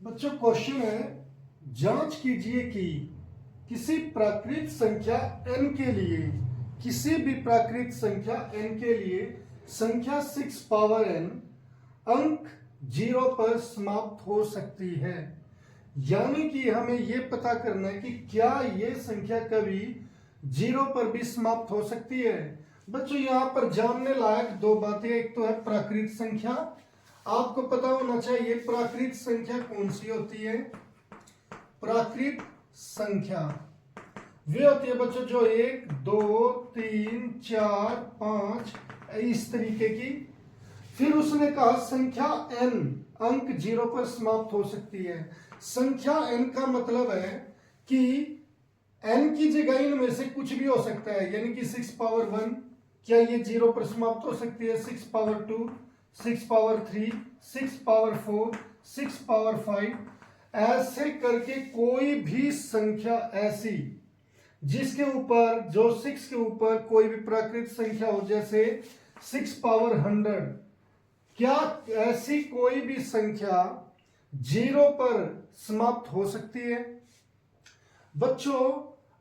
बच्चों क्वेश्चन है, जांच कीजिए कि किसी प्राकृत संख्या n के लिए, किसी भी प्राकृत संख्या n के लिए संख्या 6 पावर n अंक 0 पर समाप्त हो सकती है। यानी कि हमें यह पता करना है कि क्या ये संख्या कभी 0 पर भी समाप्त हो सकती है। बच्चों यहाँ पर जानने लायक दो बातें, एक तो है प्राकृत संख्या। आपको पता होना चाहिए प्राकृत संख्या कौन सी होती है। प्राकृत संख्या वे होती है बच्चों जो 1 2 3 4 5 इस तरीके की। फिर उसने कहा संख्या n अंक 0 पर समाप्त हो सकती है। संख्या n का मतलब है कि n की जगह इनमें से कुछ भी हो सकता है, यानी कि 6 पावर 1 क्या ये 0 पर समाप्त हो सकती है, 6 पावर 2, 6 पावर 3, 6 पावर 4, 6 पावर 5, ऐसे करके कोई भी संख्या ऐसी जिसके ऊपर जो 6 के ऊपर कोई भी प्राकृत संख्या हो, जैसे 6 पावर 100, क्या ऐसी कोई भी संख्या 0 पर समाप्त हो सकती है। बच्चों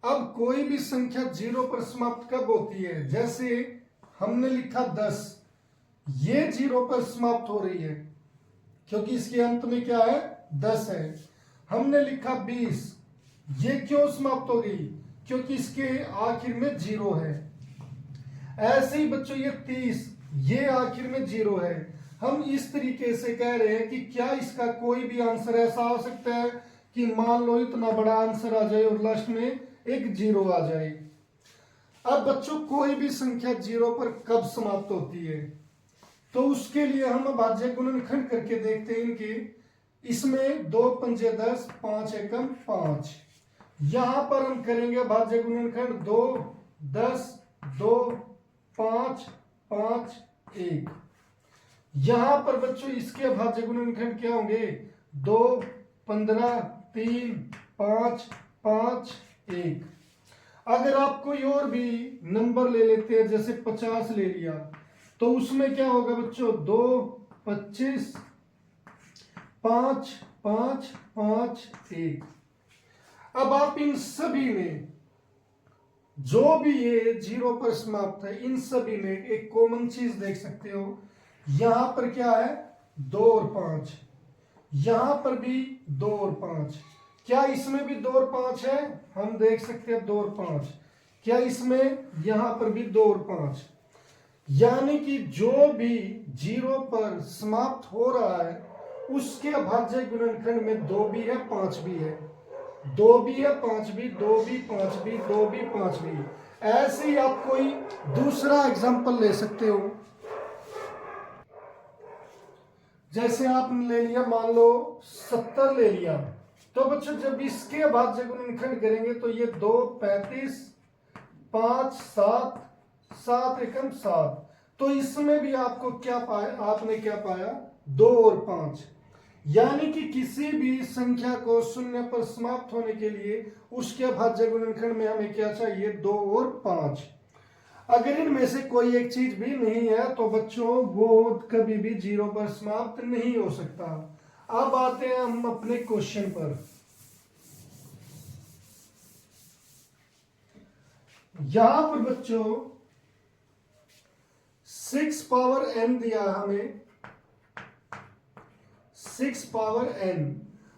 अब कोई भी संख्या 0 पर समाप्त कब होती है, जैसे हमने लिखा 10, ये 0 पर समाप्त हो रही है क्योंकि इसके अंत में क्या है 10 है। हमने लिखा 20, ये क्यों समाप्त हो गई, क्योंकि इसके आखिर में 0 है। ऐसे ही बच्चों ये 30, ये आखिर में 0 है। हम इस तरीके से कह रहे हैं कि क्या इसका कोई भी आंसर ऐसा हो सकता है कि मान लो इतना बड़ा आंसर आ जाए और लास्ट में एक 0 आ जाए। अब बच्चों कोई भी संख्या 0 पर कब समाप्त होती है, तो उसके लिए हम अभाज्य गुणनखंड करके देखते हैं इनके। इसमें 2 पंजे 10, 5 एकम 5। यहां पर हम करेंगे अभाज्य गुणनखंड 2 10 2 5 5 1। यहां पर बच्चों इसके अभाज्य गुणनखंड क्या होंगे, 2 15 3 5 5 1। अगर आप कोई और भी नंबर ले लेते हैं, जैसे 50 ले लिया, तो उसमें क्या होगा बच्चों, 2 25 5 5 5 1। अब आप इन सभी में जो भी ये 0 पर समाप्त है, इन सभी में एक कॉमन चीज देख सकते हो। यहां पर क्या है 2 और 5, यहां पर भी 2 और 5। क्या इसमें भी 2 और 5 है, हम देख सकते हैं 2 और 5। क्या इसमें यहां पर भी 2 और 5, यानी कि जो भी 0 पर समाप्त हो रहा है उसके अभाज्य गुणनखंड में 2 भी है 5 भी है, 2 भी है 5 भी, 2 भी 5 भी, 2 भी 5 भी। ऐसे ही आप कोई दूसरा एग्जांपल ले सकते हो, जैसे आपने ले लिया मान लो 70 ले लिया, तो बच्चों जब इसके अभाज्य गुणनखंड करेंगे तो ये 2 35 5 7 7 एकम 7। तो इसमें भी आपको क्या पाया, आपने क्या पाया 2 और 5। यानी कि किसी भी संख्या को 0 पर समाप्त होने के लिए उसके अभाज्य गुणनखंड में हमें क्या चाहिए, 2 और 5। अगर इनमें से कोई एक चीज भी नहीं है तो बच्चों वो कभी भी 0 पर समाप्त नहीं हो सकता। अब आते हैं हम अपने क्वेश्चन पर। यहां पर बच्चों 6 पावर n दिया हमें, 6 पावर n।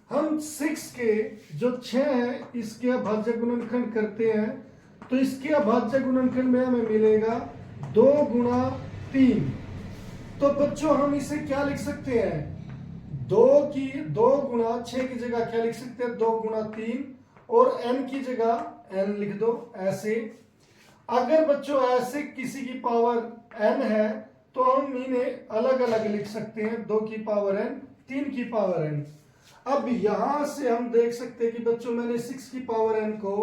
हम 6 के जो 6 है इसके अभाज्य गुणनखंड करते हैं, तो इसके अभाज्य गुणनखंड में हमें मिलेगा 2 गुणा 3। तो बच्चों हम इसे क्या लिख सकते हैं, 2 गुणा 6 की जगह क्या लिख सकते हैं, 2 गुणा 3, और n की जगह n लिख दो ऐसे। अगर बच्चों ऐसे किसी की पावर n है तो हम इन्हें अलग अलग लिख सकते हैं, 2 की पावर n, 3 की पावर n। अब यहां से हम देख सकते हैं कि बच्चों मैंने 6 की पावर n को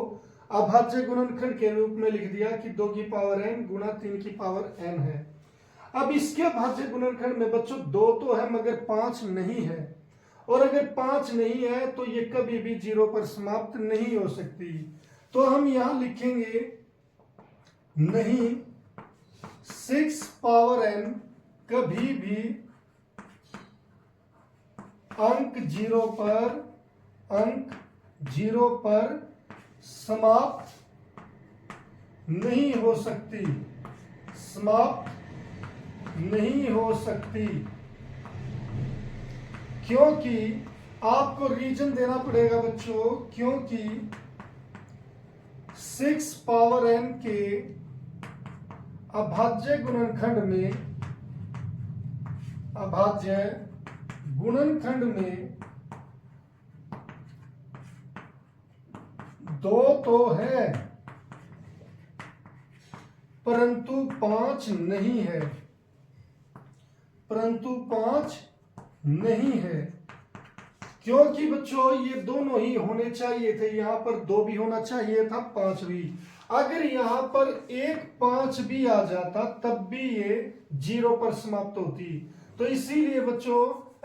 अभाज्य गुणनखंड के रूप में लिख दिया कि 2 की पावर n गुणा 3 की पावर n है। अब इसके अभाज्य गुणनखंड में बच्चों 2 तो है मगर 5 नहीं है, और अगर 5 नहीं है तो ये कभी भी 0 पर समाप्त नहीं हो सकती। तो हम यहां लिखेंगे नहीं, 6 पावर n कभी भी अंक जीरो पर समाप्त नहीं हो सकती, समाप्त नहीं हो सकती। क्योंकि आपको रीजन देना पड़ेगा बच्चों, क्योंकि 6 पावर n के अभाज्य गुणनखंड में 2 तो है परंतु 5 नहीं है, क्योंकि बच्चों ये दोनों ही होने चाहिए थे, यहां पर 2 भी होना चाहिए था, 5 भी। अगर यहां पर 1 5 भी आ जाता तब भी ये 0 पर समाप्त होती। तो इसीलिए बच्चों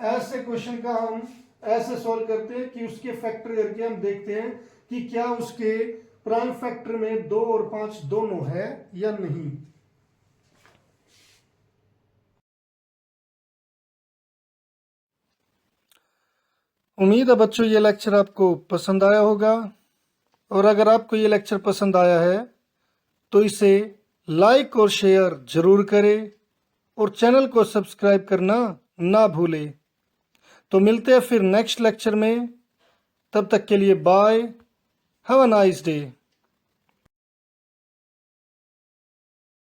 ऐसे क्वेश्चन का हम ऐसे सॉल्व करते हैं कि उसके फैक्टर करके हम देखते हैं कि क्या उसके प्राइम फैक्टर में 2 और 5 दोनों है या नहीं। उम्मीद है बच्चों ये लेक्चर आपको पसंद आया होगा, और अगर आपको ये लेक्चर पसंद आया है तो इसे लाइक और शेयर जरूर करें और चैनल को सब्सक्राइब करना ना भूलें। तो मिलते हैं फिर नेक्स्ट लेक्चर में, तब तक के लिए bye, have a nice day.